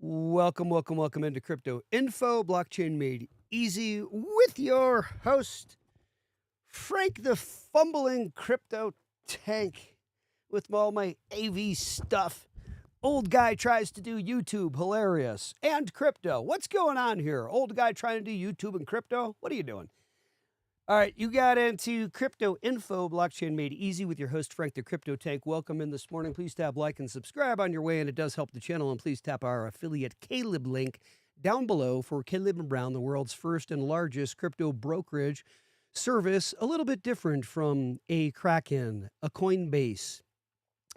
Welcome into Crypto Info, Blockchain Made Easy with your host, Frank the Fumbling Crypto Tank, with all my AV stuff. Old guy tries to do YouTube, hilarious, and crypto. What's going on here? Old guy trying to do YouTube and crypto? What are you doing? All right, you got into Crypto Info, Blockchain Made Easy with your host, Frank the Crypto Tank. Welcome in this morning. Please tap like and subscribe on your way, and it does help the channel. And please tap our affiliate Caleb link down below for Caleb & Brown, the world's first and largest crypto brokerage service, a little bit different from a Kraken, a Coinbase,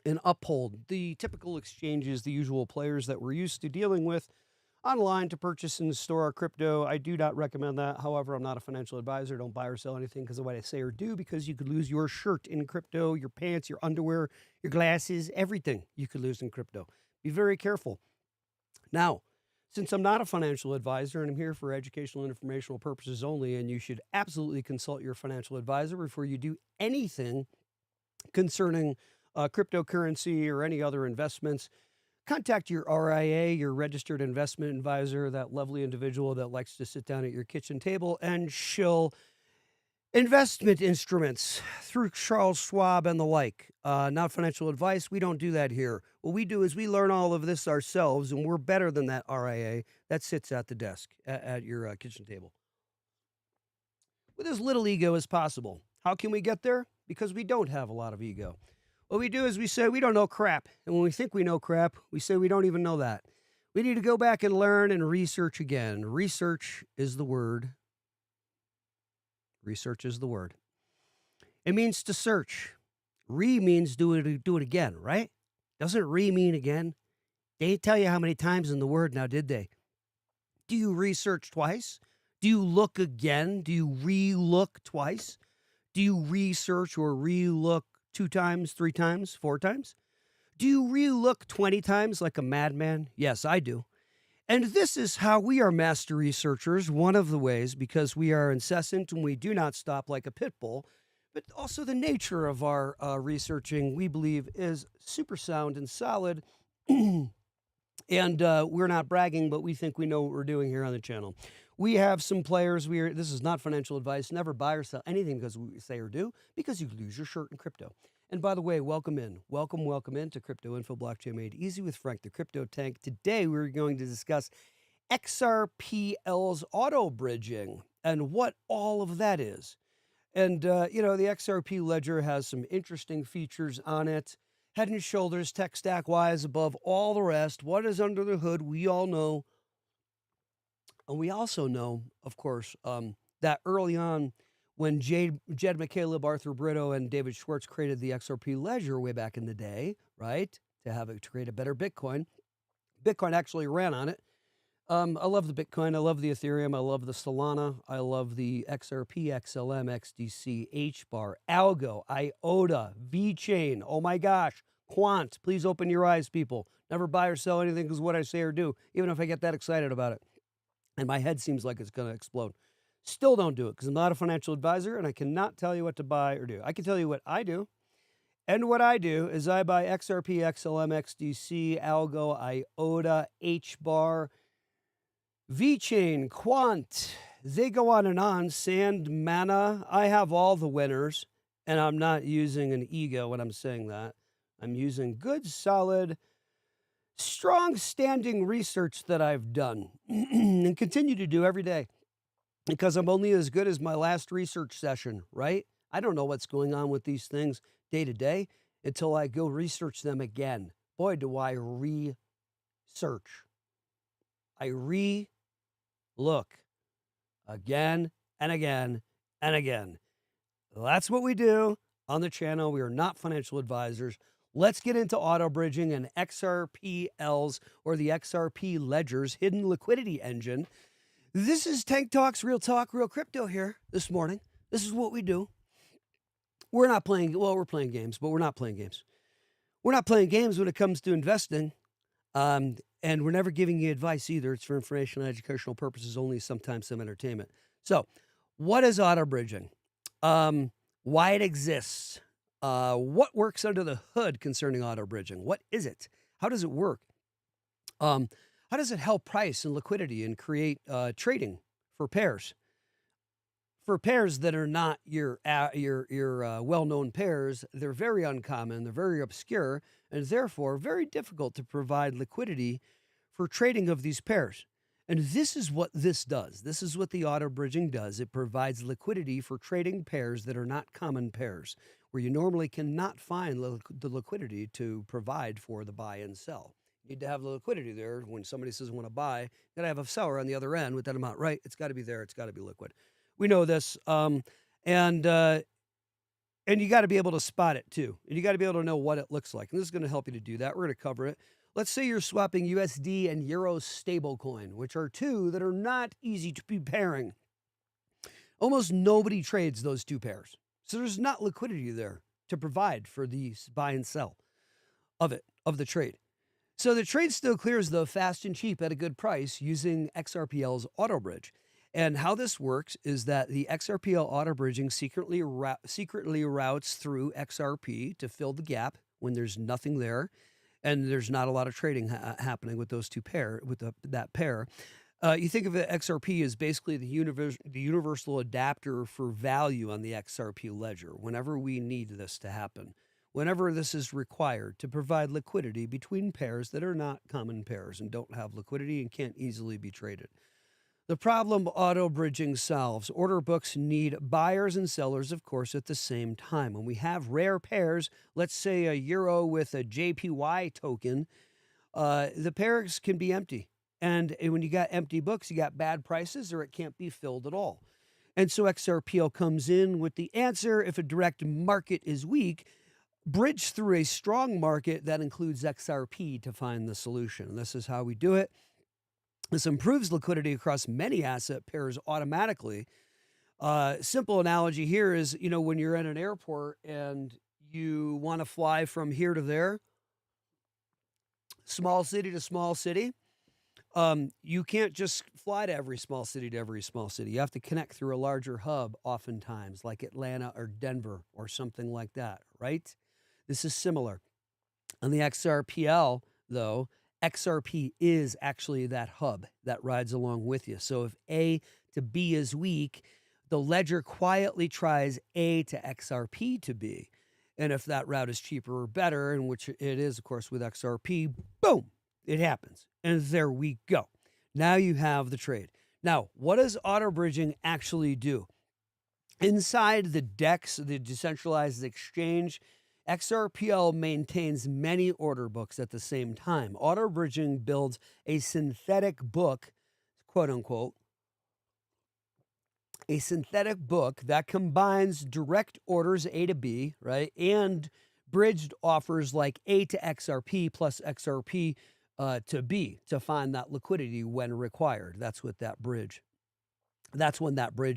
an Uphold, the typical exchanges, the usual players that we're used to dealing with online to purchase and store our crypto. I do not recommend that. However, I'm not a financial advisor. Don't buy or sell anything because of what I say or do, because you could lose your shirt in crypto, your pants, your underwear, your glasses, everything you could lose in crypto. Be very careful. Now, since I'm not a financial advisor and I'm here for educational and informational purposes only, and you should absolutely consult your financial advisor before you do anything concerning cryptocurrency or any other investments, contact your RIA, your registered investment advisor, that lovely individual that likes to sit down at your kitchen table and shill investment instruments through Charles Schwab and the like. Not financial advice. We don't do that here. What we do is we learn all of this ourselves, and we're better than that RIA that sits at the desk at your kitchen table with as little ego as possible. How can we get there? Because we don't have a lot of ego. What we do is we say we don't know crap. And when we think we know crap, we say we don't even know that. We need to go back and learn and research again. Research is the word. Research is the word. It means to search. Means do it again, right? Doesn't mean again? They didn't tell you how many times in the word now, did they? Do you research twice? Do you look again? Do you re-look twice? Do you research or re-look 2 times, 3 times, 4 times? Do you re-look 20 times like a madman? Yes, I do. And this is how we are master researchers, one of the ways, because we are incessant and we do not stop like a pit bull, but also the nature of our researching, we believe, is super sound and solid. And we're not bragging, but we think we know what we're doing here on the channel. We have some players. This is not financial advice. Never buy or sell anything because we say or do, because you lose your shirt in crypto. And by the way, welcome in to Crypto Info, Blockchain Made Easy with Frank the Crypto Tank. Today we're going to discuss XRPL's Autobridging and what all of that is. And the XRP ledger has some interesting features on it. Head and shoulders, tech stack wise, above all the rest. What is under the hood, we all know. And we also know, of course, that early on when Jed McCaleb, Arthur Brito, and David Schwartz created the XRP ledger way back in the day, right, to create a better Bitcoin, Bitcoin actually ran on it. I love the Bitcoin. I love the Ethereum. I love the Solana. I love the XRP, XLM, XDC, HBAR, Algo, IOTA, VeChain. Oh my gosh. Quant. Please open your eyes, people. Never buy or sell anything because what I say or do, even if I get that excited about it. And my head seems like it's going to explode. Still don't do it because I'm not a financial advisor and I cannot tell you what to buy or do. I can tell you what I do. And what I do is I buy XRP, XLM, XDC, Algo, IOTA, HBAR, VeChain, Quant. They go on and on. Sand, Mana. I have all the winners. And I'm not using an ego when I'm saying that. I'm using good, solid, strong standing research that I've done and continue to do every day, because I'm only as good as my last research session, right? I don't know what's going on with these things day to day until I go research them again. Boy, do I research. I re-look again and again and again. That's what we do on the channel. We are not financial advisors. Let's get into Autobridging and XRPL's, or the XRP Ledger's hidden liquidity engine. This is Tank Talks, real talk, real crypto here this morning. This is what we do. We're not playing, well, we're playing games, but we're not playing games. We're not playing games when it comes to investing, and we're never giving you advice either. It's for informational and educational purposes only, sometimes some entertainment. So what is Autobridging? Why it exists? What works under the hood concerning Autobridging? What is it? How does it work? How how does it help price and liquidity and create trading for pairs? For pairs that are not your well-known pairs, they're very uncommon, they're very obscure, and therefore very difficult to provide liquidity for trading of these pairs. And this is what this does. This is what the auto bridging does. It provides liquidity for trading pairs that are not common pairs, where you normally cannot find the liquidity to provide for the buy and sell. You need to have the liquidity there. When somebody says, I want to buy, you got to have a seller on the other end with that amount, right? It's got to be there. It's got to be liquid. We know this. And you got to be able to spot it too. And you got to be able to know what it looks like. And this is going to help you to do that. We're going to cover it. Let's say you're swapping USD and Euro stablecoin, which are two that are not easy to be pairing. Almost nobody trades those two pairs. So there's not liquidity there to provide for the buy and sell of the trade. So the trade still clears, though, fast and cheap at a good price using XRPL's Autobridge. And how this works is that the XRPL Autobridging secretly routes through XRP to fill the gap when there's nothing there. And there's not a lot of trading happening with those two that pair. You think of XRP as basically the universal adapter for value on the XRP ledger whenever we need this to happen, whenever this is required to provide liquidity between pairs that are not common pairs and don't have liquidity and can't easily be traded. The problem auto bridging solves. Order books need buyers and sellers, of course, at the same time. When we have rare pairs, let's say a euro with a JPY token, the pairs can be empty. And when you got empty books, you got bad prices or it can't be filled at all. And so XRPL comes in with the answer. If a direct market is weak, bridge through a strong market that includes XRP to find the solution. And this is how we do it. This improves liquidity across many asset pairs automatically. Simple analogy here is, when you're at an airport and you want to fly from here to there, small city to small city, you can't just fly to every small city You have to connect through a larger hub oftentimes, like Atlanta or Denver or something like that, right? This is similar. On the XRPL, though, XRP is actually that hub that rides along with you. So if A to B is weak, the ledger quietly tries A to XRP to B. And if that route is cheaper or better, and which it is, of course, with XRP, boom, it happens. And there we go. Now you have the trade. Now, what does auto bridging actually do? Inside the DEX, the decentralized exchange, XRPL maintains many order books at the same time. Auto bridging builds a synthetic book, quote unquote, a synthetic book that combines direct orders A to B, right, and bridged offers like A to XRP plus XRP to B to find that liquidity when required. That's when that bridge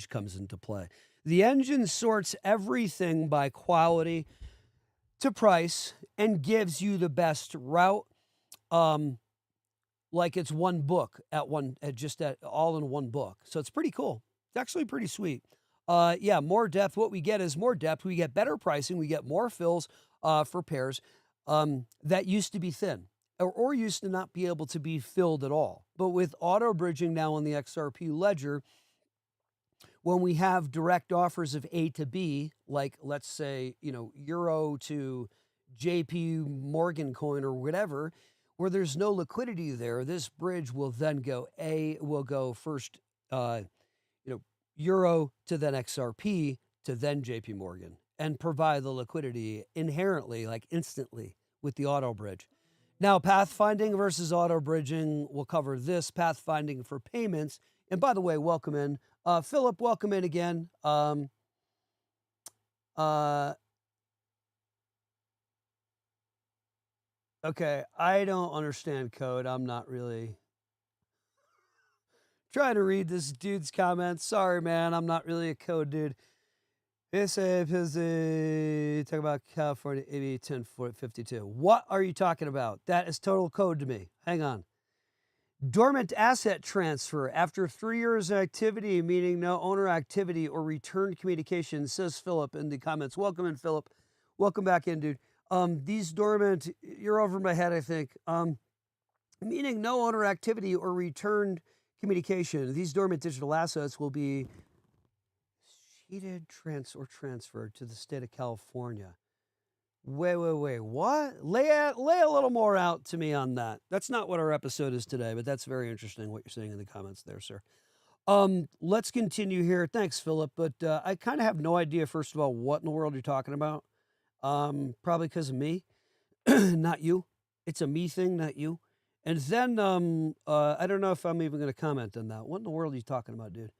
comes into play. The engine sorts everything by quality to price and gives you the best route, like it's one book all in one book. So it's pretty cool. It's actually pretty sweet. More depth. What we get is more depth. We get better pricing. We get more fills for pairs that used to be thin or used to not be able to be filled at all. But with auto bridging now on the XRP ledger, when we have direct offers of A to B, like let's say, euro to JP Morgan coin or whatever, where there's no liquidity there, this bridge will then go first, euro to then XRP to then JP Morgan and provide the liquidity inherently, like instantly with the auto bridge. Now, pathfinding versus auto bridging, we'll cover this. Pathfinding for payments. And by the way, welcome in. Philip, welcome in again. Okay, I don't understand code. I'm not really trying to read this dude's comments. Sorry, man. I'm not really a code dude. Talk about California AB 1052. What are you talking about? That is total code to me. Hang on. Dormant asset transfer after 3 years of activity, meaning no owner activity or returned communication, says Philip in the comments. Welcome in, Philip. Welcome back in, dude. These dormant, you're over my head, I think. meaning no owner activity or returned communication. These dormant digital assets will be sheeted transferred to the state of California. Wait, what? Lay a little more out to me on that. That's not what our episode is today, but that's very interesting what you're saying in the comments there, sir. Let's continue here. Thanks, Philip. But I kind of have no idea, first of all, what in the world you're talking about. Probably because of me, not you. It's a me thing, not you. And then I don't know if I'm even going to comment on that. What in the world are you talking about, dude?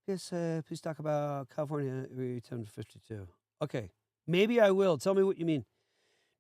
Yes, please talk about California 1052. Okay, maybe I will. Tell me what you mean.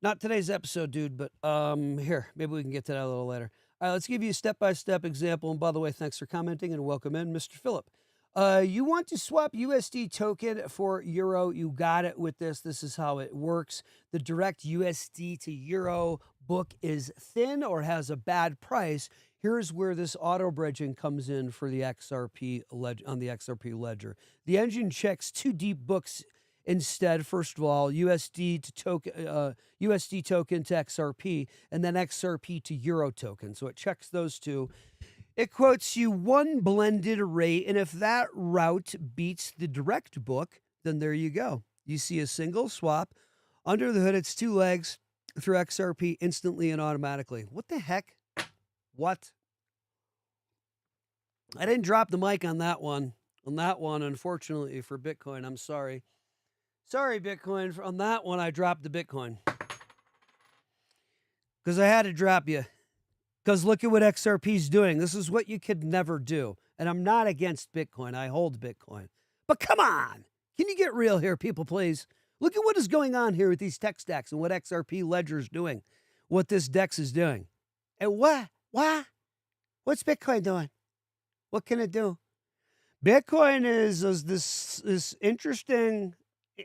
Not today's episode, dude, but here, maybe we can get to that a little later. All right, let's give you a step-by-step example. And by the way, thanks for commenting and welcome in, Mr. Phillip. You want to swap USD token for Euro. You got it with this. This is how it works. The direct USD to Euro book is thin or has a bad price. Here's where this auto bridging comes in for the XRP on the XRP ledger. The engine checks two deep books instead. First of all, USD token to XRP, and then XRP to Euro token. So it checks those two. It quotes you one blended rate, and if that route beats the direct book, then there you go. You see a single swap. Under the hood, it's two legs through XRP instantly and automatically. What the heck? What? I didn't drop the mic on that one. On that one, unfortunately, for Bitcoin. I'm sorry. Sorry, Bitcoin. On that one, I dropped the Bitcoin. Because I had to drop you. Because look at what XRP is doing. This is what you could never do. And I'm not against Bitcoin. I hold Bitcoin. But come on. Can you get real here, people, please? Look at what is going on here with these tech stacks and what XRP Ledger is doing. What this DEX is doing. And what? What's Bitcoin doing? What can it do? Bitcoin is this interesting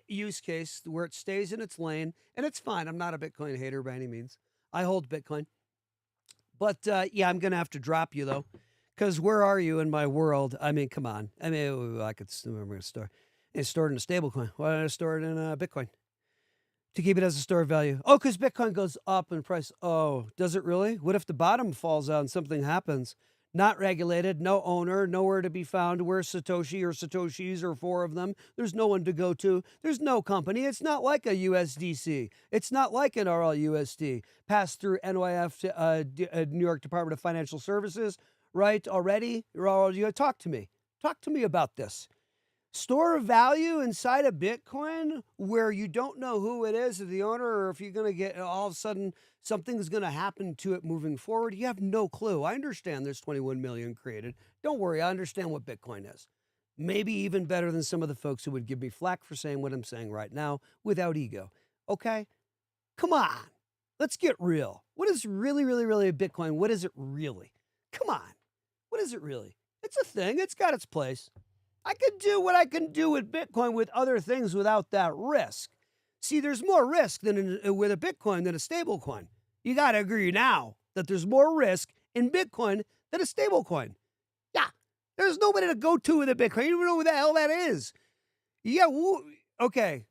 use case where it stays in its lane. And it's fine. I'm not a Bitcoin hater by any means. I hold Bitcoin. But, yeah, I'm going to have to drop you, though, because where are you in my world? I mean, come on. I mean, I could remember to store. It's stored in a stablecoin. Why don't I store it in Bitcoin? To keep it as a store of value. Oh, because Bitcoin goes up in price. Oh, does it really? What if the bottom falls out and something happens? Not regulated, no owner, nowhere to be found. Where's Satoshi or Satoshis or four of them? There's no one to go to. There's no company. It's not like a USDC. It's not like an RLUSD. Passed through NYF to New York Department of Financial Services, right? Already? Talk to me. Talk to me about this. Store of value inside a Bitcoin where you don't know who it is or the owner, or if you're going to get all of a sudden something's going to happen to it moving forward. You have no clue. I understand there's 21 million created. Don't worry. I understand what Bitcoin is. Maybe even better than some of the folks who would give me flack for saying what I'm saying right now without ego. Okay? Come on. Let's get real. What is really a Bitcoin? What is it really? Come on. What is it really? It's a thing. It's got its place. I can do what I can do with Bitcoin with other things without that risk. See, there's more risk with a Bitcoin than a stablecoin. You got to agree now that there's more risk in Bitcoin than a stablecoin. Yeah, there's nobody to go to with a Bitcoin. You don't know what the hell that is. Yeah, okay.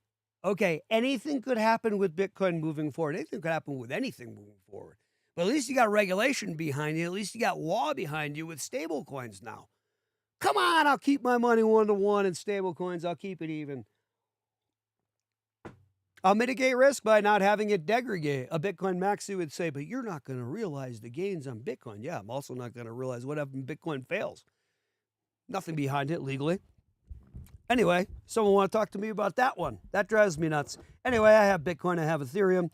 Anything could happen with Bitcoin moving forward. Anything could happen with anything moving forward. But at least you got regulation behind you. At least you got law behind you with stablecoins now. Come on, I'll keep my money 1-to-1 in stablecoins. I'll keep it even. I'll mitigate risk by not having it degrade. A Bitcoin maxi would say, but you're not going to realize the gains on Bitcoin. Yeah, I'm also not going to realize what happens when Bitcoin fails. Nothing behind it legally. Anyway, someone want to talk to me about that one? That drives me nuts. Anyway, I have Bitcoin. I have Ethereum.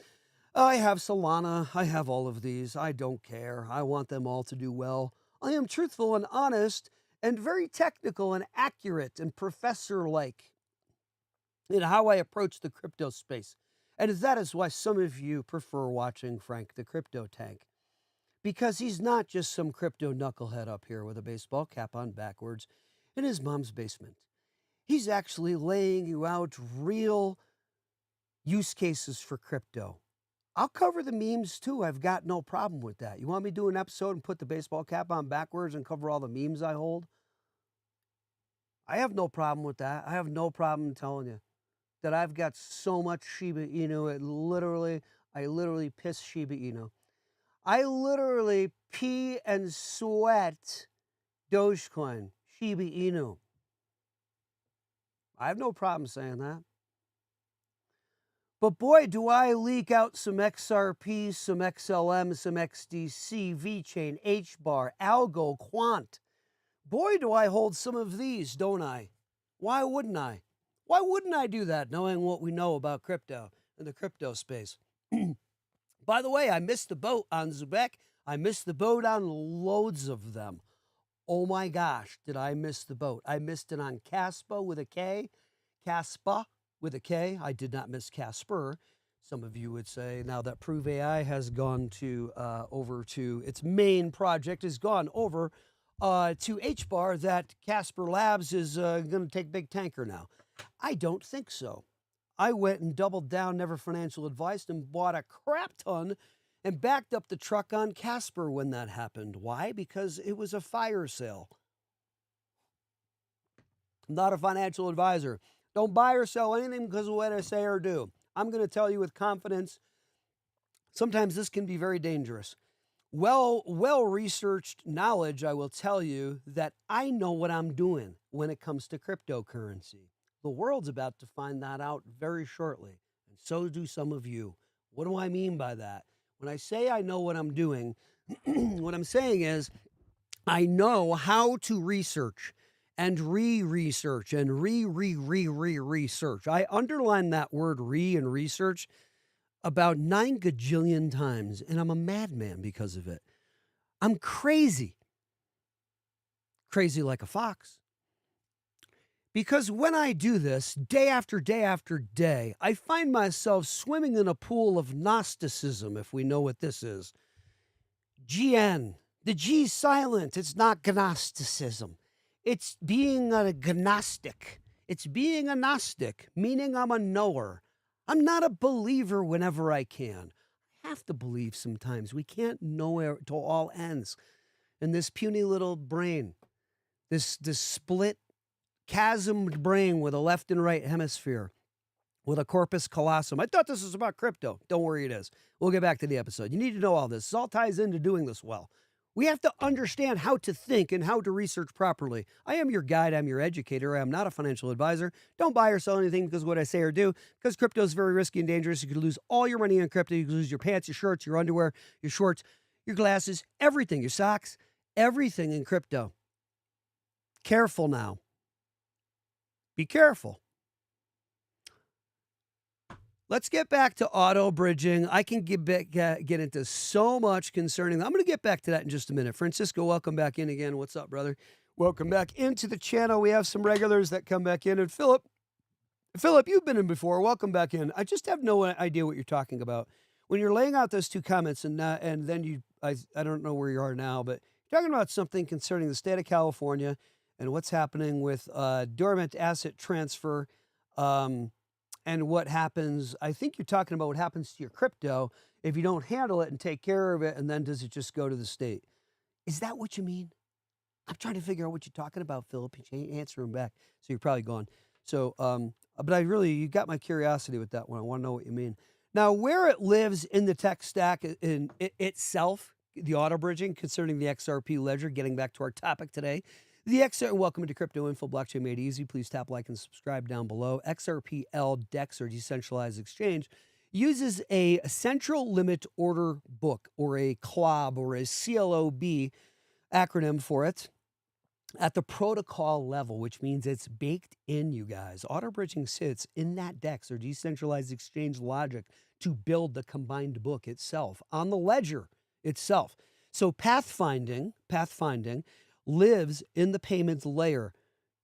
I have Solana. I have all of these. I don't care. I want them all to do well. I am truthful and honest and very technical and accurate and professor-like in how I approach the crypto space. And that is why some of you prefer watching Frank the Crypto Tank. Because he's not just some crypto knucklehead up here with a baseball cap on backwards in his mom's basement. He's actually laying you out real use cases for crypto. I'll cover the memes too. I've got no problem with that. You want me to do an episode and put the baseball cap on backwards and cover all the memes I hold? I have no problem with that. I have no problem telling you that I've got so much Shiba Inu. I literally piss Shiba Inu. I literally pee and sweat Dogecoin, Shiba Inu. I have no problem saying that. But boy, do I leak out some XRP, some XLM, some XDC, VChain, HBAR, Algo, Quant. Boy, do I hold some of these, don't I? Why wouldn't I? Why wouldn't I do that, knowing what we know about crypto and the crypto space? By the way, I missed the boat on Zubek. I missed the boat on loads of them. Oh my gosh, did I miss the boat? I missed it on Caspa with a K. Caspa with a K. I did not miss Casper. Some of you would say now that Prove AI has gone to over to its main project, has gone over to HBAR, that Casper Labs is going to take big tanker now. I don't think so. I went and doubled down, never financial advice, and bought a crap ton and backed up the truck on Casper when that happened. Why? Because it was a fire sale. I'm not a financial advisor. Don't buy or sell anything because of what I say or do. I'm going to tell you with confidence, sometimes this can be very dangerous. Well-researched knowledge, I will tell you that I know what I'm doing when it comes to cryptocurrency. The world's about to find that out very shortly, and so do some of you. What do I mean by that? When I say I know what I'm doing, what I'm saying is I know how to research and re-research and re-research. I underline that word re and research about 9 gajillion times, and I'm a madman because of it. I'm crazy. Crazy like a fox. Because when I do this, day after day after day, I find myself swimming in a pool of Gnosticism, if we know what this is. GN. The G's silent. It's not Gnosticism. It's being a Gnostic. It's being a Gnostic, meaning I'm a knower. I'm not a believer whenever I can. I have to believe sometimes. We can't know it to all ends. And this puny little brain, this split, chasmed brain with a left and right hemisphere, with a corpus callosum. I thought this was about crypto. Don't worry, it is. We'll get back to the episode. You need to know all this. This all ties into doing this well. We have to understand how to think and how to research properly. I am your guide. I'm your educator. I am not a financial advisor. Don't buy or sell anything because of what I say or do, because crypto is very risky and dangerous. You could lose all your money in crypto. You could lose your pants, your shirts, your underwear, your shorts, your glasses, everything, your socks, everything in crypto. Careful now. Be careful. Let's get back to auto bridging. I can get into so much concerning that. I'm going to get back to that in just a minute. Francisco, welcome back in again. What's up, brother? Welcome back into the channel. We have some regulars that come back in. And Philip, you've been in before. Welcome back in. I just have no idea what you're talking about. When you're laying out those two comments and then I don't know where you are now, but you're talking about something concerning the state of California and what's happening with dormant asset transfer, and what happens. I think you're talking about what happens to your crypto if you don't handle it and take care of it, and then does it just go to the state? Is that what you mean? I'm trying to figure out what you're talking about, Philip. You ain't answering back, so you're probably gone. So, but you got my curiosity with that one. I want to know what you mean. Now, where it lives in the tech stack in itself, the auto bridging concerning the XRP ledger, getting back to our topic today, welcome to Crypto Info, Blockchain Made Easy. Please tap like and subscribe down below. XRPL DEX, or Decentralized Exchange, uses a central limit order book, or a CLOB, or a CLOB acronym for it, at the protocol level, which means it's baked in, you guys. Auto bridging sits in that DEX, or Decentralized Exchange logic, to build the combined book itself on the ledger itself. So Pathfinding lives in the payments layer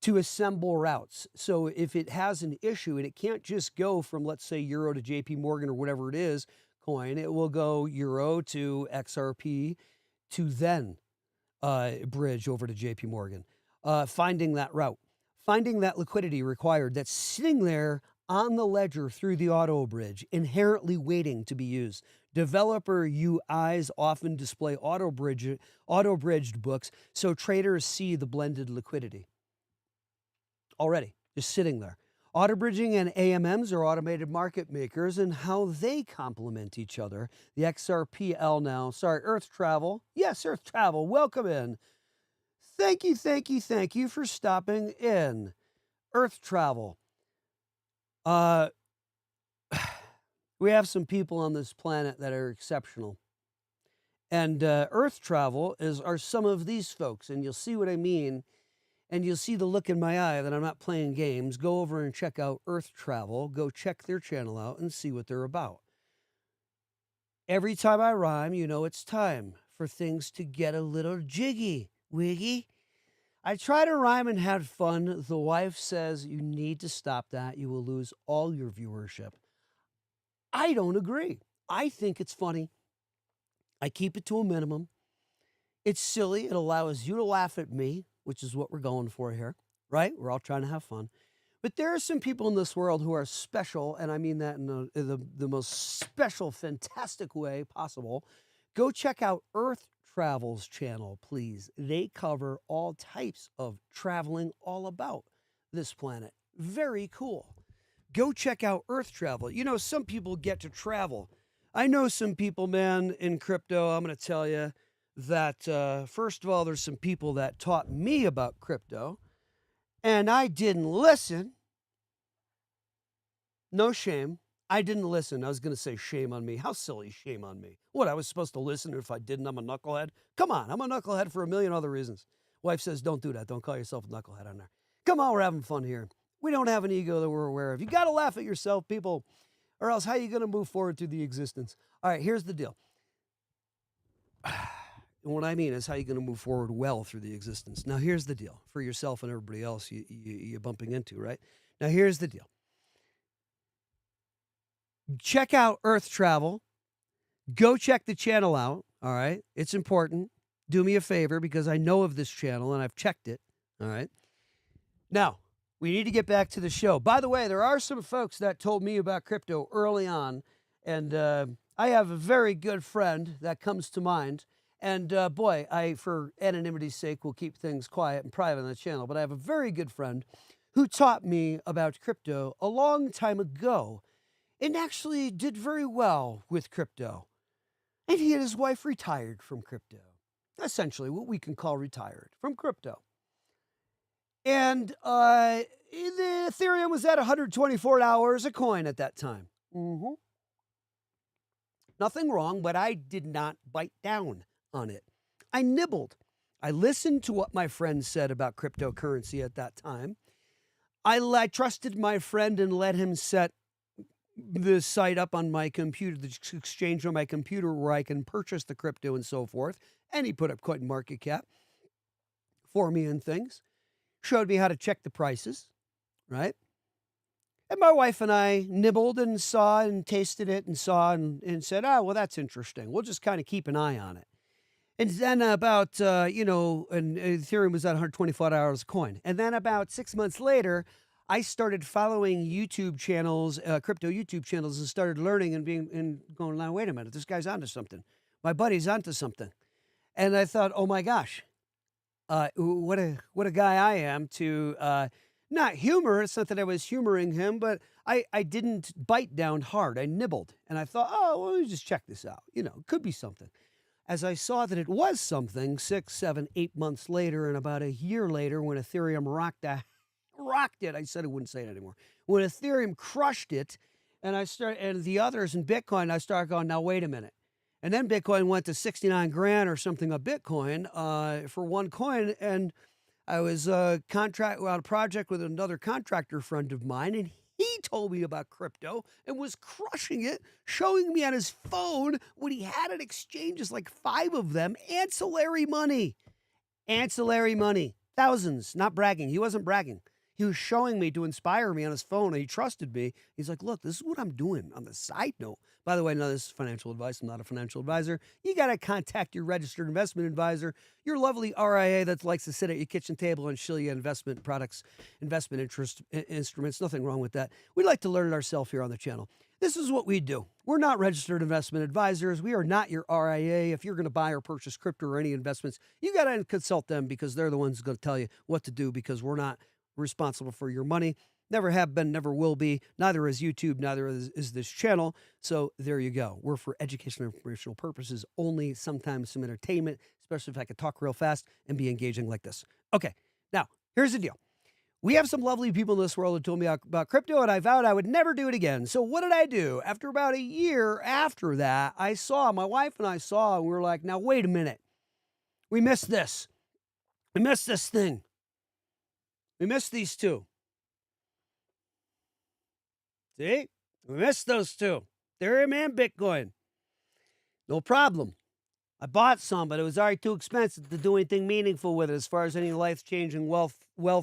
to assemble routes. So if it has an issue and it can't just go from, let's say, Euro to JP Morgan or whatever it is, coin, it will go Euro to XRP to then bridge over to JP Morgan. Finding that route, finding that liquidity required that's sitting there on the ledger through the auto bridge, inherently waiting to be used. Developer UIs often display auto-bridged books, so traders see the blended liquidity already, just sitting there. Autobridging and AMMs are automated market makers and how they complement each other. The XRPL now, Earth Travel. Yes, Earth Travel, welcome in. Thank you for stopping in. Earth Travel. We have some people on this planet that are exceptional. And Earth Travel are some of these folks, and you'll see what I mean. And you'll see the look in my eye that I'm not playing games. Go over and check out Earth Travel. Go check their channel out and see what they're about. Every time I rhyme, you know it's time for things to get a little jiggy, wiggy. I try to rhyme and have fun. The wife says you need to stop that. You will lose all your viewership. I don't agree. I think it's funny. I keep it to a minimum. It's silly. It allows you to laugh at me, which is what we're going for here, right? We're all trying to have fun. But there are some people in this world who are special, and I mean that in the most special, fantastic way possible. Go check out Earth Travel's channel, please. They cover all types of traveling all about this planet. Very cool. Go check out Earth Travel. You know, some people get to travel. I know some people, man, in crypto, I'm going to tell you that, first of all, there's some people that taught me about crypto, and I didn't listen. No shame. I didn't listen. I was going to say shame on me. How silly, shame on me. What, I was supposed to listen, and if I didn't, I'm a knucklehead? Come on, I'm a knucklehead for a million other reasons. Wife says, don't do that. Don't call yourself a knucklehead on there. Come on, we're having fun here. We don't have an ego that we're aware of. You got to laugh at yourself, people, or else how are you going to move forward through the existence? All right, here's the deal. And what I mean is how you're going to move forward well through the existence. Now, here's the deal for yourself and everybody else you're bumping into, right? Now, here's the deal. Check out Earth Travel. Go check the channel out, all right? It's important. Do me a favor because I know of this channel and I've checked it, all right? Now, we need to get back to the show. By the way, there are some folks that told me about crypto early on, and I have a very good friend that comes to mind. And boy, for anonymity's sake, will keep things quiet and private on the channel, but I have a very good friend who taught me about crypto a long time ago and actually did very well with crypto. And he and his wife retired from crypto. Essentially what we can call retired from crypto. And the Ethereum was at $124 a coin at that time. Mm-hmm. Nothing wrong, but I did not bite down on it. I nibbled. I listened to what my friend said about cryptocurrency at that time. I trusted my friend and let him set the site up on my computer, the exchange on my computer where I can purchase the crypto and so forth. And he put up CoinMarketCap for me and things. Showed me how to check the prices, right? And my wife and I nibbled and saw and tasted it and saw and said, oh, well, that's interesting. We'll just kind of keep an eye on it. And then about, and Ethereum was at $124 a coin. And then about 6 months later, I started following YouTube channels, crypto YouTube channels, and started learning and going, now, wait a minute, this guy's onto something. My buddy's onto something. And I thought, oh my gosh, what a guy I am to not humor. It's not that I was humoring him, but I didn't bite down hard. I nibbled. And I thought, oh, well, let me just check this out. You know, it could be something. As I saw that it was something 6, 7, 8 months later, and about a year later when Ethereum rocked it. I said I wouldn't say it anymore. When Ethereum crushed it, and the others in Bitcoin, I started going, now wait a minute. And then Bitcoin went to 69 grand or something a Bitcoin for one coin, and I was on a project with another contractor friend of mine, and he told me about crypto and was crushing it, showing me on his phone what he had at exchanges, like 5 of them, ancillary money, thousands, not bragging. He wasn't bragging. He was showing me to inspire me on his phone, and he trusted me. He's like, look, this is what I'm doing on the side note. By the way, no, this is financial advice. I'm not a financial advisor. You got to contact your registered investment advisor, your lovely RIA that likes to sit at your kitchen table and show you investment products, investment instruments. Nothing wrong with that. We like to learn it ourselves here on the channel. This is what we do. We're not registered investment advisors. We are not your RIA. If you're going to buy or purchase crypto or any investments, you got to consult them because they're the ones going to tell you what to do because we're not responsible for your money. Never have been, never will be. Neither is YouTube, neither is this channel. So there you go. We're for educational and informational purposes only, sometimes some entertainment, especially if I could talk real fast and be engaging like this. Okay, now here's the deal. We have some lovely people in this world who told me about crypto, and I vowed I would never do it again. So what did I do? After about a year after that, my wife and I saw, and we were like, now wait a minute. We missed this. We missed this thing. We missed these two. See? We missed those two. Ethereum and Bitcoin. No problem. I bought some, but it was already too expensive to do anything meaningful with it as far as any life-changing wealth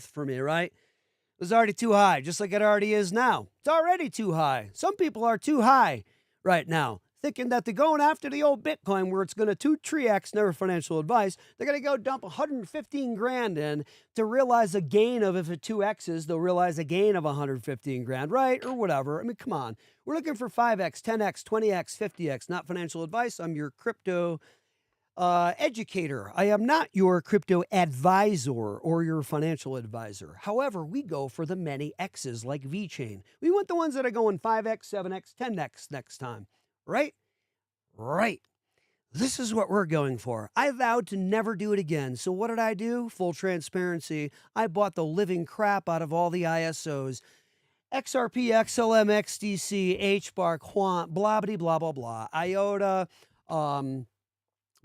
for me, right? It was already too high, just like it already is now. It's already too high. Some people are too high right now, thinking that they're going after the old Bitcoin where it's going to 2-3x, never financial advice. They're going to go dump 115 grand in to realize a gain of, if it 2x's, they'll realize a gain of 115 grand, right? Or whatever. I mean, come on. We're looking for 5x, 10x, 20x, 50x, not financial advice. I'm your crypto educator. I am not your crypto advisor or your financial advisor. However, we go for the many X's like VeChain. We want the ones that are going 5x, 7x, 10x next time. Right? Right. This is what we're going for. I vowed to never do it again. So what did I do? Full transparency. I bought the living crap out of all the ISOs. XRP, XLM, XDC, HBAR, Quant, blah, blah, blah, blah, blah. IOTA,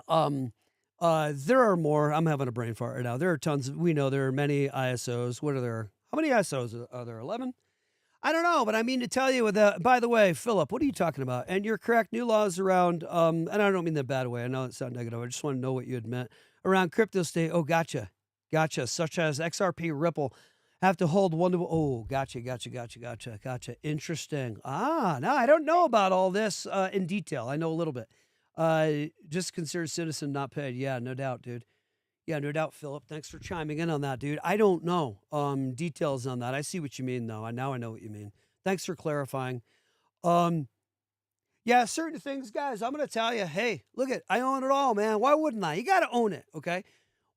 there are more. I'm having a brain fart right now. There are tons. We know there are many ISOs. What are there? How many ISOs are there? 11? I don't know, but I mean to tell you by the way, Philip, what are you talking about? And you're correct. New laws around, and I don't mean that bad way. I know it sounds negative. I just want to know what you had meant around crypto state. Oh, gotcha. Such as XRP, Ripple have to hold one to, oh, gotcha. Interesting. No, I don't know about all this in detail. I know a little bit. Just considered citizen, not paid. Yeah, no doubt, dude. Yeah, no doubt, Philip. Thanks for chiming in on that, dude. I don't know details on that. I see what you mean, though. Now I know what you mean. Thanks for clarifying. Yeah, certain things, guys, I'm going to tell you, hey, look I own it all, man. Why wouldn't I? You got to own it, okay?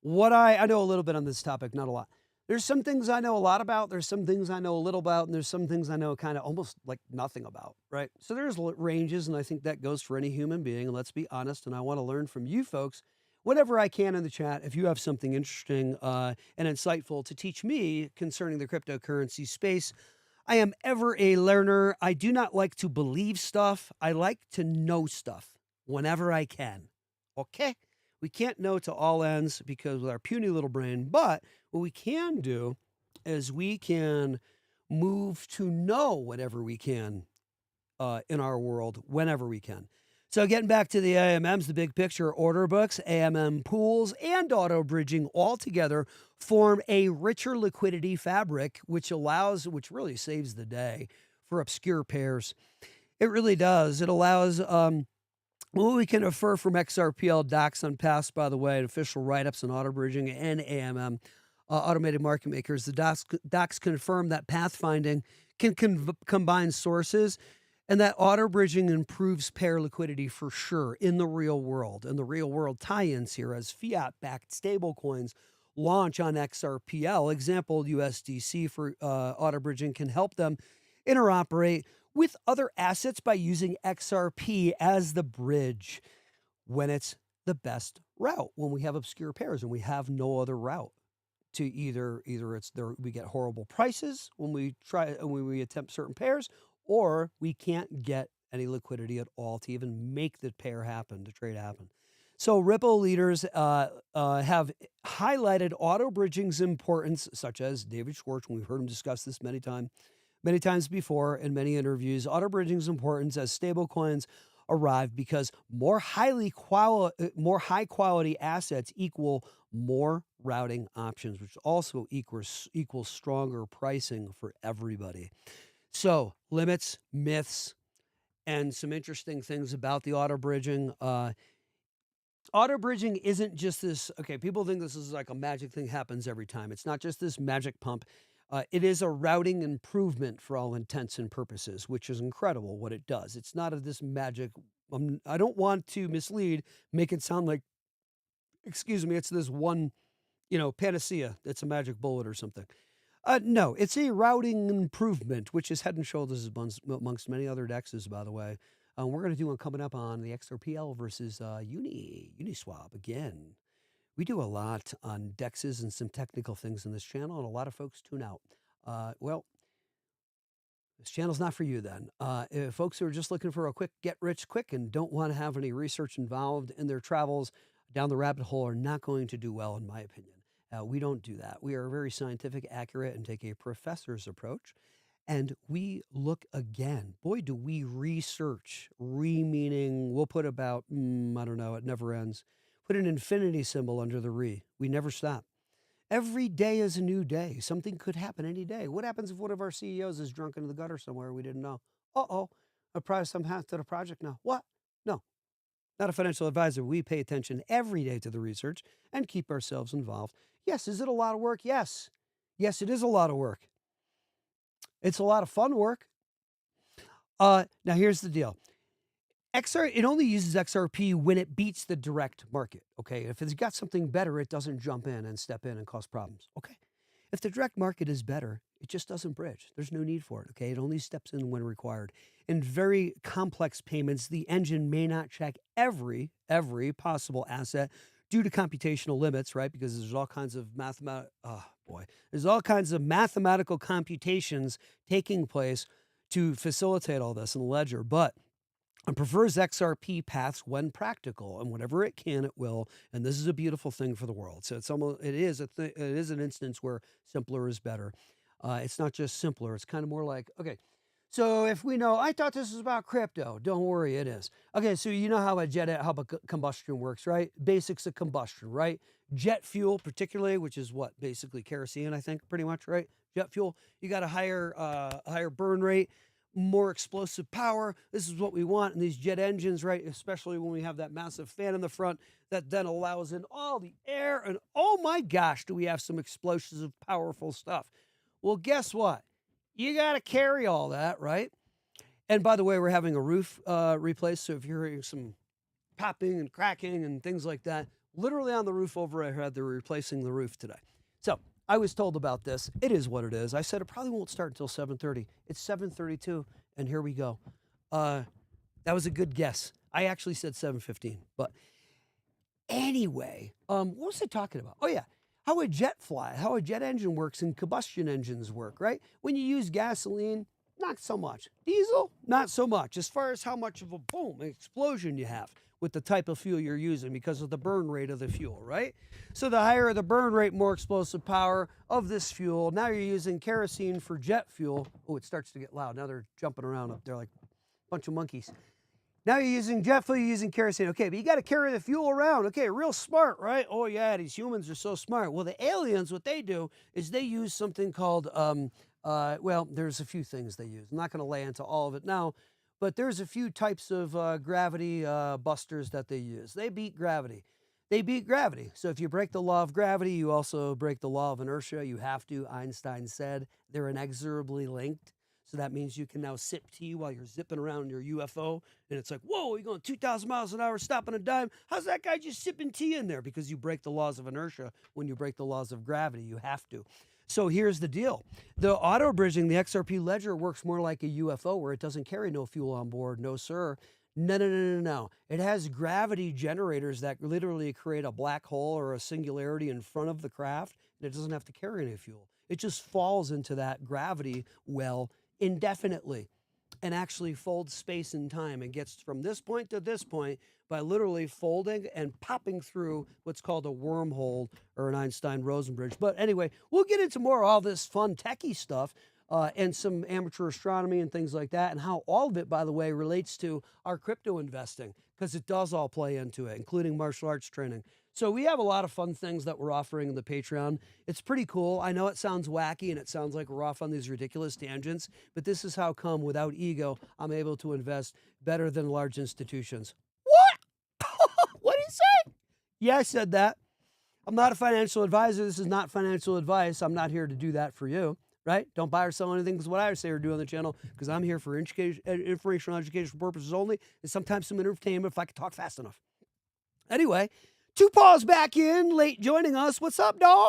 I know a little bit on this topic, not a lot. There's some things I know a lot about. There's some things I know a little about, and there's some things I know kind of almost like nothing about, right? So there's ranges, and I think that goes for any human being, and let's be honest, and I want to learn from you folks whenever I can in the chat. If you have something interesting and insightful to teach me concerning the cryptocurrency space, I am ever a learner. I do not like to believe stuff. I like to know stuff whenever I can, okay? We can't know to all ends because with our puny little brain, but what we can do is we can move to know whatever we can in our world whenever we can. So getting back to the AMMs, the big picture, order books, AMM pools, and auto bridging all together form a richer liquidity fabric, which really saves the day for obscure pairs. It really does. It allows what we can infer from XRPL docs on past, by the way, and official write-ups on auto bridging and AMM, automated market makers. The docs confirm that pathfinding can combine sources and that auto bridging improves pair liquidity for sure in the real world. And the real world tie-ins here as fiat-backed stablecoins launch on XRPL. Example, USDC for auto bridging can help them interoperate with other assets by using XRP as the bridge when it's the best route, when we have obscure pairs and we have no other route to either it's there, we get horrible prices when we attempt certain pairs, or we can't get any liquidity at all to even make the pair happen, to trade happen. So Ripple leaders have highlighted auto bridging's importance, such as David Schwartz, and we've heard him discuss this many times before in many interviews. Auto bridging's importance as stablecoins arrive because more high quality assets equal more routing options, which also equals stronger pricing for everybody. So limits, myths, and some interesting things about the auto bridging. Auto bridging isn't just this, okay, people think this is like a magic thing happens every time. It's not just this magic pump. It is a routing improvement for all intents and purposes, which is incredible what it does. It's not this magic. I don't want to mislead, make it sound like, it's this one, panacea that's a magic bullet or something. No, it's a routing improvement, which is head and shoulders amongst many other dexes, by the way. We're going to do one coming up on the XRPL versus Uniswap again. We do a lot on dexes and some technical things in this channel, and a lot of folks tune out. Well, this channel's not for you then. If folks who are just looking for a quick get rich quick and don't want to have any research involved in their travels down the rabbit hole are not going to do well, in my opinion. We don't do that. We are very scientific, accurate, and take a professor's approach. And we look again. Boy, do we research. Meaning we'll put about, I don't know, it never ends. Put an infinity symbol under the re. We never stop. Every day is a new day. Something could happen any day. What happens if one of our CEOs is drunk in the gutter somewhere we didn't know? Uh-oh, a prize some half to the project now. What? No, not a financial advisor. We pay attention every day to the research and keep ourselves involved. Yes, is it a lot of work? Yes. Yes, it is a lot of work. It's a lot of fun work. Now, here's the deal. It only uses XRP when it beats the direct market, okay? If it's got something better, it doesn't jump in and step in and cause problems, okay? If the direct market is better, it just doesn't bridge. There's no need for it, okay? It only steps in when required. In very complex payments, the engine may not check every possible asset due to computational limits, right? Because there's all kinds of there's all kinds of mathematical computations taking place to facilitate all this in the ledger, but it prefers XRP paths when practical, and whenever it can, it will. And this is a beautiful thing for the world. So it is an instance where simpler is better. It's not just simpler. It's kind of more like, okay, so if we know, I thought this was about crypto. Don't worry, it is. Okay, so you know how a combustion works, right? Basics of combustion, right? Jet fuel, particularly, which is what basically kerosene, I think, pretty much, right? Jet fuel. You got a higher burn rate, more explosive power. This is what we want in these jet engines, right? Especially when we have that massive fan in the front that then allows in all the air. And oh my gosh, do we have some explosive, powerful stuff. Well, guess what? You got to carry all that, right? And by the way, we're having a roof replaced. So if you're hearing some popping and cracking and things like that, literally on the roof overhead, they're replacing the roof today. So I was told about this. It is what it is. I said it probably won't start until 7:30. It's 7:32, and here we go. That was a good guess. I actually said 7:15. But anyway, what was I talking about? Oh, yeah. How a jet engine works and combustion engines work, right? When you use gasoline, not so much. Diesel, not so much. As far as how much of a boom, explosion you have with the type of fuel you're using because of the burn rate of the fuel, right? So the higher the burn rate, more explosive power of this fuel. Now you're using kerosene for jet fuel. Oh, it starts to get loud. Now they're jumping around up there like a bunch of monkeys. Now you're using jet fuel, you're using kerosene. Okay, but you got to carry the fuel around. Okay, real smart, right? Oh, yeah, these humans are so smart. Well, the aliens, what they do is they use something called, well, there's a few things they use. I'm not going to lay into all of it now, but there's a few types of gravity busters that they use. They beat gravity. They beat gravity. So if you break the law of gravity, you also break the law of inertia. You have to. Einstein said they're inexorably linked. So that means you can now sip tea while you're zipping around your UFO. And it's like, whoa, you're going 2,000 miles an hour, stopping a dime. How's that guy just sipping tea in there? Because you break the laws of inertia. When you break the laws of gravity, you have to. So here's the deal. The auto bridging, the XRP ledger, works more like a UFO where it doesn't carry no fuel on board. No, sir. No. It has gravity generators that literally create a black hole or a singularity in front of the craft. And it doesn't have to carry any fuel. It just falls into that gravity well indefinitely and actually folds space and time and gets from this point to this point by literally folding and popping through what's called a wormhole or an Einstein-Rosen bridge. But anyway, we'll get into more of all this fun techie stuff and some amateur astronomy and things like that, and how all of it, by the way, relates to our crypto investing, because it does all play into it, including martial arts training. So we have a lot of fun things that we're offering in the Patreon. It's pretty cool. I know it sounds wacky and it sounds like we're off on these ridiculous tangents, but this is how come, without ego, I'm able to invest better than large institutions. What? What did he say? Yeah, I said that. I'm not a financial advisor. This is not financial advice. I'm not here to do that for you, right? Don't buy or sell anything, because what I say or do on the channel, because I'm here for informational, educational purposes only, and sometimes some entertainment if I can talk fast enough. Anyway, Two Paws back in, late joining us. What's up, dog?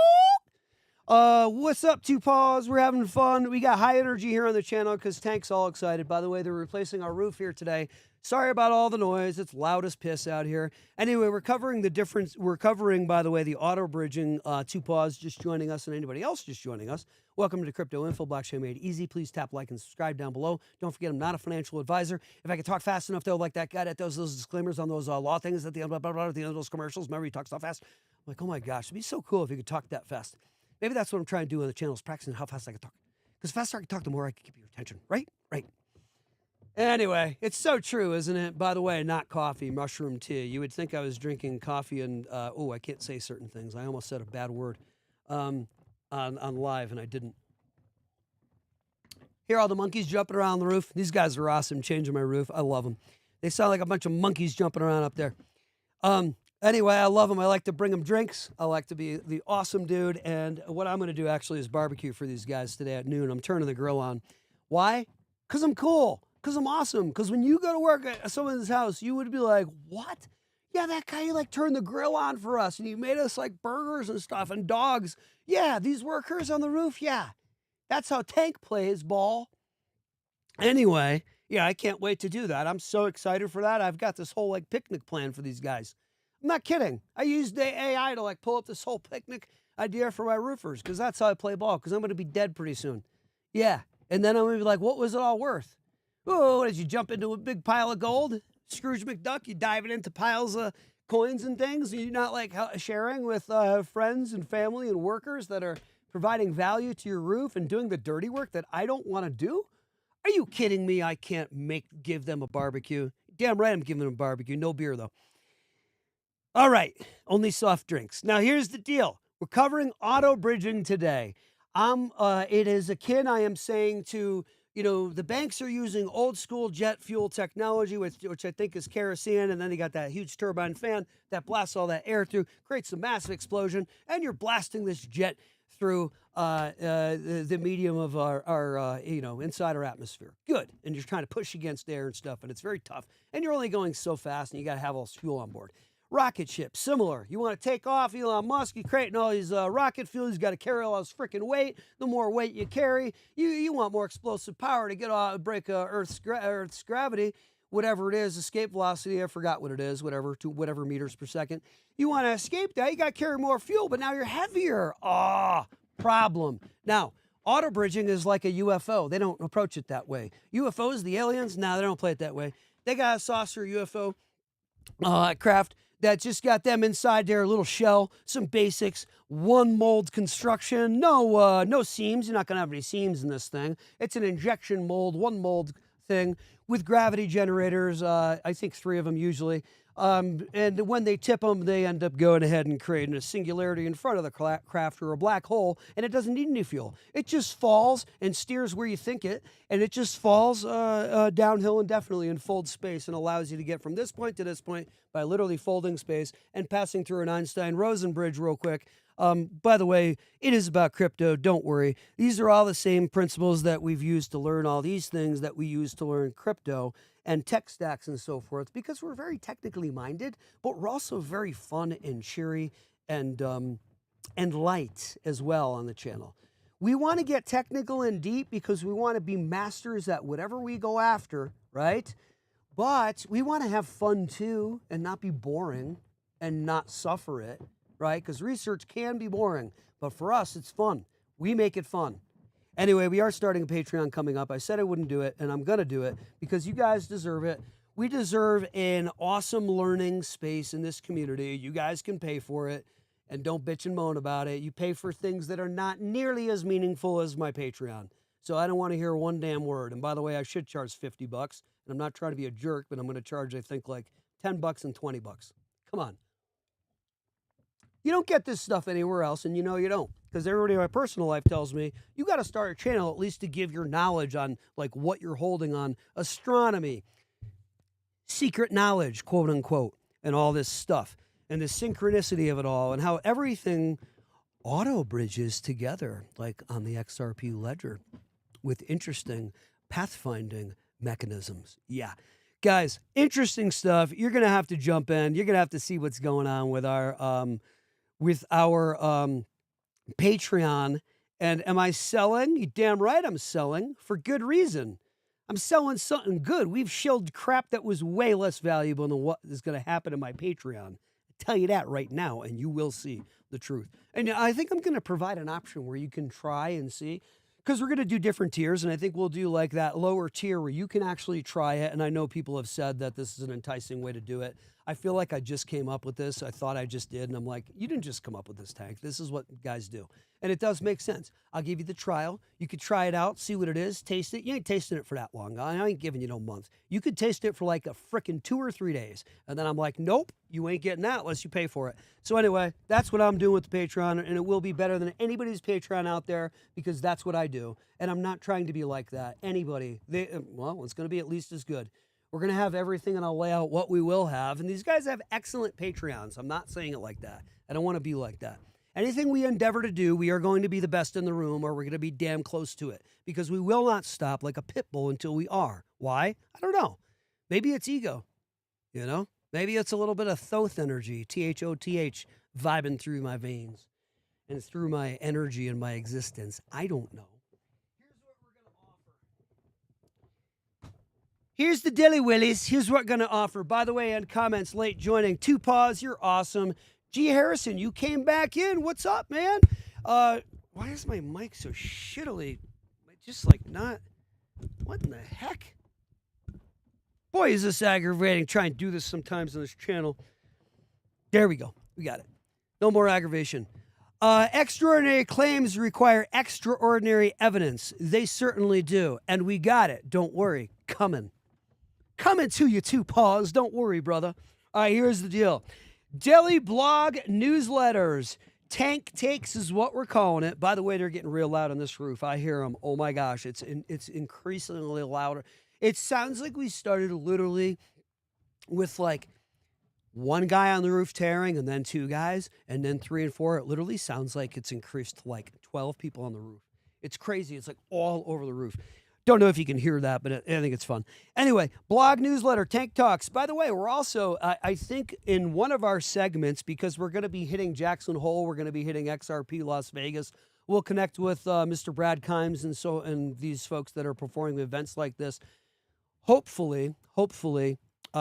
What's up, Two Paws? We're having fun. We got high energy here on the channel because Tank's all excited. By the way, they're replacing our roof here today. Sorry about all the noise. It's loud as piss out here. Anyway, we're covering the difference. We're covering, by the way, the auto bridging. Two Paws just joining us and anybody else just joining us. Welcome to Crypto Info, Blockchain Made Easy. Please tap like and subscribe down below. Don't forget, I'm not a financial advisor. If I could talk fast enough, though, like that guy that does those disclaimers on those law things at the end, at the end of those commercials. Remember, he talks so fast. I'm like, oh my gosh, it'd be so cool if you could talk that fast. Maybe that's what I'm trying to do on the channel is practicing how fast I can talk. Because the faster I can talk, the more I can keep your attention. Right? Right. Anyway, it's so true, isn't it? By the way, not coffee, mushroom tea. You would think I was drinking coffee and, I can't say certain things. I almost said a bad word on live, and I didn't. Hear all the monkeys jumping around the roof? These guys are awesome, changing my roof. I love them. They sound like a bunch of monkeys jumping around up there. Anyway, I love them. I like to bring them drinks. I like to be the awesome dude. And what I'm going to do actually is barbecue for these guys today at noon. I'm turning the grill on. Why? Because I'm cool. Because I'm awesome. Because when you go to work at someone's house, you would be like, what? Yeah, that guy like turned the grill on for us. And he made us like burgers and stuff and dogs. Yeah, these workers on the roof. Yeah, that's how Tank plays ball. Anyway, yeah, I can't wait to do that. I'm so excited for that. I've got this whole like picnic plan for these guys. I'm not kidding. I used the AI to like pull up this whole picnic idea for my roofers because that's how I play ball because I'm going to be dead pretty soon. Yeah. And then I'm going to be like, what was it all worth? Oh, did you jump into a big pile of gold? Scrooge McDuck, you diving into piles of coins and things? You're not like sharing with friends and family and workers that are providing value to your roof and doing the dirty work that I don't want to do? Are you kidding me? I can't give them a barbecue. Damn right I'm giving them a barbecue. No beer, though. All right, only soft drinks. Now, here's the deal. We're covering auto bridging today. It is akin, I am saying, to, the banks are using old school jet fuel technology, which I think is kerosene, and then they got that huge turbine fan that blasts all that air through, creates a massive explosion, and you're blasting this jet through the medium of our inside our atmosphere. Good. And you're trying to push against air and stuff, and it's very tough. And you're only going so fast, and you got to have all this fuel on board. Rocket ship, similar. You want to take off, Elon Musk, you're creating all these rocket fuel. He's got to carry all this freaking weight. The more weight you carry, you want more explosive power to get off, break Earth's gravity, whatever it is, escape velocity. I forgot what it is, whatever meters per second. You want to escape that, you got to carry more fuel, but now you're heavier. Problem. Now, auto bridging is like a UFO. They don't approach it that way. UFOs, the aliens, no, they don't play it that way. They got a saucer UFO craft that just got them inside their little shell, some basics, one mold construction, no seams. You're not going to have any seams in this thing. It's an injection mold, one mold thing with gravity generators, I think 3 of them usually. And when they tip them, they end up going ahead and creating a singularity in front of the craft or a black hole, and it doesn't need any fuel. It just falls and steers where you think it, and it just falls downhill indefinitely and folds space and allows you to get from this point to this point by literally folding space and passing through an Einstein-Rosen bridge real quick. By the way, it is about crypto. Don't worry. These are all the same principles that we've used to learn all these things that we use to learn crypto and tech stacks and so forth, because we're very technically minded, but we're also very fun and cheery and light as well on the channel. We want to get technical and deep because we want to be masters at whatever we go after, right? But we want to have fun too and not be boring and not suffer it, right? Because research can be boring, but for us, it's fun. We make it fun. Anyway, we are starting a Patreon coming up. I said I wouldn't do it, and I'm going to do it because you guys deserve it. We deserve an awesome learning space in this community. You guys can pay for it, and don't bitch and moan about it. You pay for things that are not nearly as meaningful as my Patreon. So I don't want to hear one damn word. And by the way, I should charge $50, and I'm not trying to be a jerk, but I'm going to charge, I think, like $10 and $20. Come on. You don't get this stuff anywhere else, and you know you don't. Because everybody in my personal life tells me, you got to start a channel at least to give your knowledge on like what you're holding on astronomy, secret knowledge, quote unquote, and all this stuff, and the synchronicity of it all, and how everything auto bridges together, like on the XRP ledger, with interesting pathfinding mechanisms. Yeah. Guys, interesting stuff. You're going to have to jump in. You're going to have to see what's going on with our Patreon. And am I selling? You damn right I'm selling, for good reason. I'm selling something good. We've shilled crap that was way less valuable than what is going to happen in my Patreon. I'll tell you that right now, and you will see the truth. And I think I'm going to provide an option where you can try and see, because we're going to do different tiers, and I think we'll do like that lower tier where you can actually try it. And I know people have said that this is an enticing way to do it. I feel like I just came up with this. I thought I just did. And I'm like, you didn't just come up with this, Tank. This is what guys do. And it does make sense. I'll give you the trial. You could try it out, see what it is, taste it. You ain't tasting it for that long. I ain't giving you no month. You could taste it for like a frickin' 2 or 3 days. And then I'm like, nope, you ain't getting that unless you pay for it. So anyway, that's what I'm doing with the Patreon. And it will be better than anybody's Patreon out there because that's what I do. And I'm not trying to be like that. Anybody, well, it's going to be at least as good. We're going to have everything, and I'll lay out what we will have. And these guys have excellent Patreons. I'm not saying it like that. I don't want to be like that. Anything we endeavor to do, we are going to be the best in the room, or we're going to be damn close to it, because we will not stop like a pit bull until we are. Why? I don't know. Maybe it's ego, you know? Maybe it's a little bit of Thoth energy, Thoth, vibing through my veins and through my energy and my existence. I don't know. Here's the Dilly Willies. Here's what we're going to offer. By the way, in comments, late joining. 2 Paws, you're awesome. G. Harrison, you came back in. What's up, man? Why is my mic so shittily? Just like not. What in the heck? Boy, is this aggravating. Try and do this sometimes on this channel. There we go. We got it. No more aggravation. Extraordinary claims require extraordinary evidence. They certainly do. And we got it. Don't worry. Coming to you, 2 Paws. Don't worry, brother. All right, here's the deal. Daily blog newsletters. Tank Takes is what we're calling it. By the way, they're getting real loud on this roof. I hear them. Oh, my gosh. It's increasingly louder. It sounds like we started literally with like one guy on the roof tearing and then 2 guys and then 3 and 4. It literally sounds like it's increased to like 12 people on the roof. It's crazy. It's like all over the roof. Don't know if you can hear that, but I think it's fun. Anyway, blog newsletter, Tank Talks. By the way, we're also, I think, in one of our segments, because we're going to be hitting Jackson Hole, we're going to be hitting XRP Las Vegas. We'll connect with Mr. Brad Kimes and these folks that are performing events like this. Hopefully,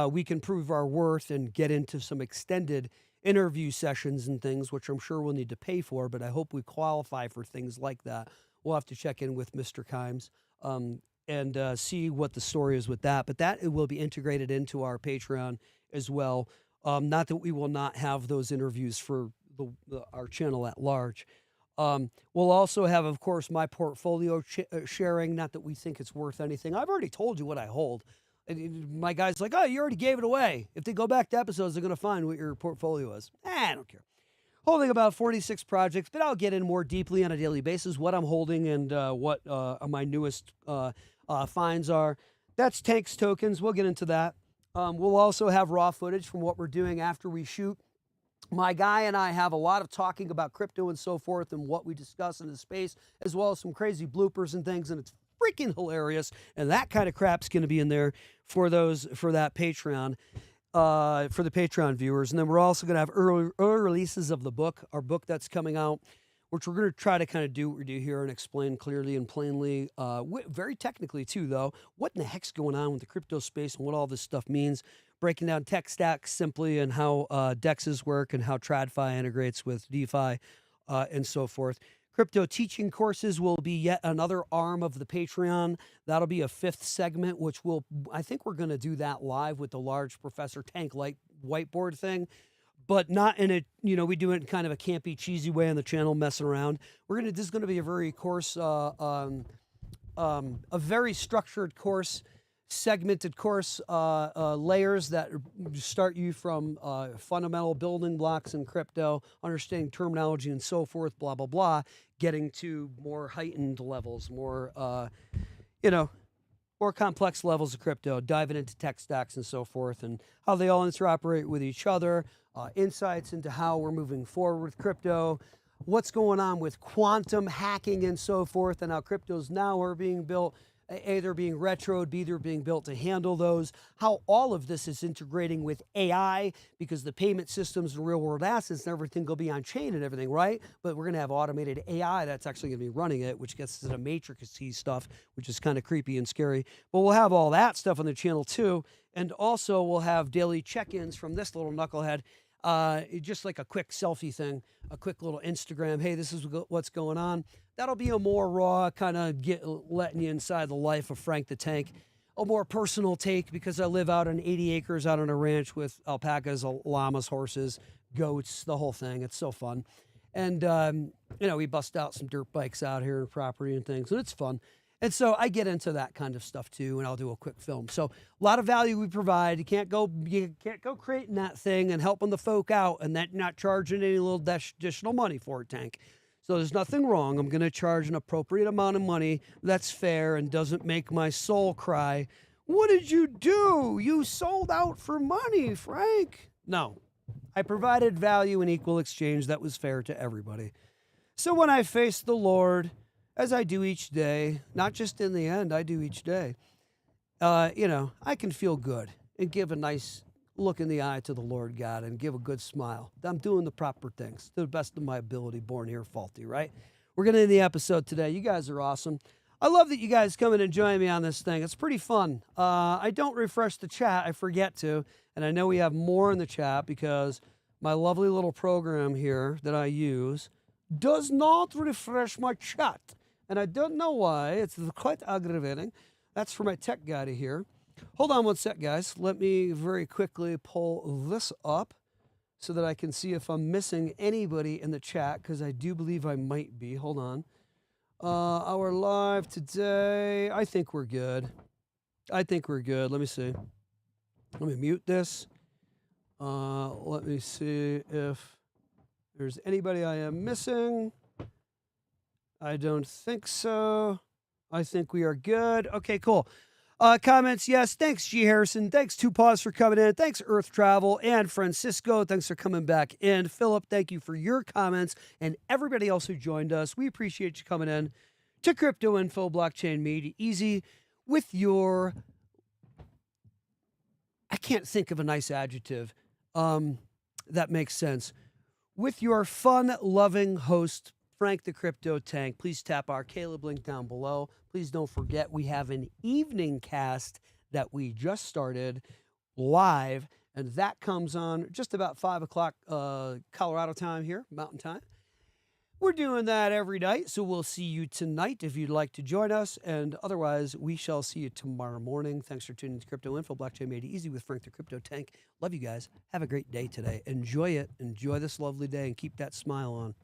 we can prove our worth and get into some extended interview sessions and things, which I'm sure we'll need to pay for, but I hope we qualify for things like that. We'll have to check in with Mr. Kimes. And see what the story is with that. But that it will be integrated into our Patreon as well. Not that we will not have those interviews for our channel at large. We'll also have, of course, my portfolio sharing. Not that we think it's worth anything. I've already told you what I hold. And my guy's like, oh, you already gave it away. If they go back to episodes, they're going to find what your portfolio is. I don't care. Holding about 46 projects, but I'll get in more deeply on a daily basis what I'm holding and what my newest finds are. That's Tank's tokens. We'll get into that. We'll also have raw footage from what we're doing after we shoot. My guy and I have a lot of talking about crypto and so forth and what we discuss in the space, as well as some crazy bloopers and things, and it's freaking hilarious. And that kind of crap's going to be in there for that Patreon. For the Patreon viewers. And then we're also going to have early releases of the book, our book that's coming out, which we're going to try to kind of do what we do here and explain clearly and plainly, very technically too, though, what in the heck's going on with the crypto space and what all this stuff means, breaking down tech stacks simply and how DEXs work and how TradFi integrates with DeFi and so forth. Crypto teaching courses will be yet another arm of the Patreon. That'll be a 5th segment, which I think we're going to do that live with the large Professor Tank light whiteboard thing, but not in a, we do it in kind of a campy, cheesy way on the channel, messing around. This is going to be a very course, a very structured course, segmented course, layers that start you from fundamental building blocks in crypto, understanding terminology and so forth, blah, blah, blah, getting to more heightened levels, more complex levels of crypto, diving into tech stacks and so forth, and how they all interoperate with each other, insights into how we're moving forward with crypto, what's going on with quantum hacking and so forth, and how cryptos now are being built, A, they're being retroed, B, they're being built to handle those, how all of this is integrating with AI, because the payment systems and real world assets and everything will be on chain and everything, right? But we're going to have automated AI that's actually going to be running it, which gets to the matrix-y stuff, which is kind of creepy and scary. But we'll have all that stuff on the channel too. And also we'll have daily check-ins from this little knucklehead. Just like a quick selfie thing, a quick little Instagram. Hey, this is what's going on. That'll be a more raw kind of letting you inside the life of Frank the Tank. A more personal take, because I live out on 80 acres out on a ranch with alpacas, llamas, horses, goats, the whole thing. It's so fun. And, we bust out some dirt bikes out here and property and things, and it's fun. And so I get into that kind of stuff too, and I'll do a quick film. So a lot of value we provide. You can't go creating that thing and helping the folk out and that not charging any little additional money for it, Tank. So there's nothing wrong. I'm going to charge an appropriate amount of money that's fair and doesn't make my soul cry. What did you do? You sold out for money, Frank. No, I provided value in equal exchange that was fair to everybody. So when I face the Lord, as I do each day, not just in the end, I do each day, I can feel good and give a nice look in the eye to the Lord God and give a good smile. I'm doing the proper things to the best of my ability, born here faulty, right? We're going to end the episode today. You guys are awesome. I love that you guys come in and join me on this thing. It's pretty fun. I don't refresh the chat. I forget to. And I know we have more in the chat because my lovely little program here that I use does not refresh my chat. And I don't know why. It's quite aggravating. That's for my tech guy to hear. Hold on one sec, guys. Let me very quickly pull this up so that I can see if I'm missing anybody in the chat, because I do believe I might be. Hold on. Our live today, I think we're good. Let me see. Let me mute this. Let me see if there's anybody I am missing. I don't think so. I think we are good. Okay, cool. Comments, yes. Thanks, G. Harrison. Thanks, Two Paws, for coming in. Thanks, Earth Travel and Francisco. Thanks for coming back in. Philip, thank you for your comments, and everybody else who joined us. We appreciate you coming in to Crypto Info Blockchain Media Easy with your, I can't think of a nice adjective that makes sense, with your fun-loving host, Frank the Crypto Tank. Please tap our Caleb link down below. Please don't forget we have an evening cast that we just started live, and that comes on just about 5 o'clock Colorado time here, Mountain Time. We're doing that every night, so we'll see you tonight if you'd like to join us, and otherwise we shall see you tomorrow morning. Thanks for tuning to Crypto Info Blockchain Made Easy with Frank the Crypto Tank. Love you guys. Have a great day today. Enjoy it. Enjoy this lovely day, and keep that smile on.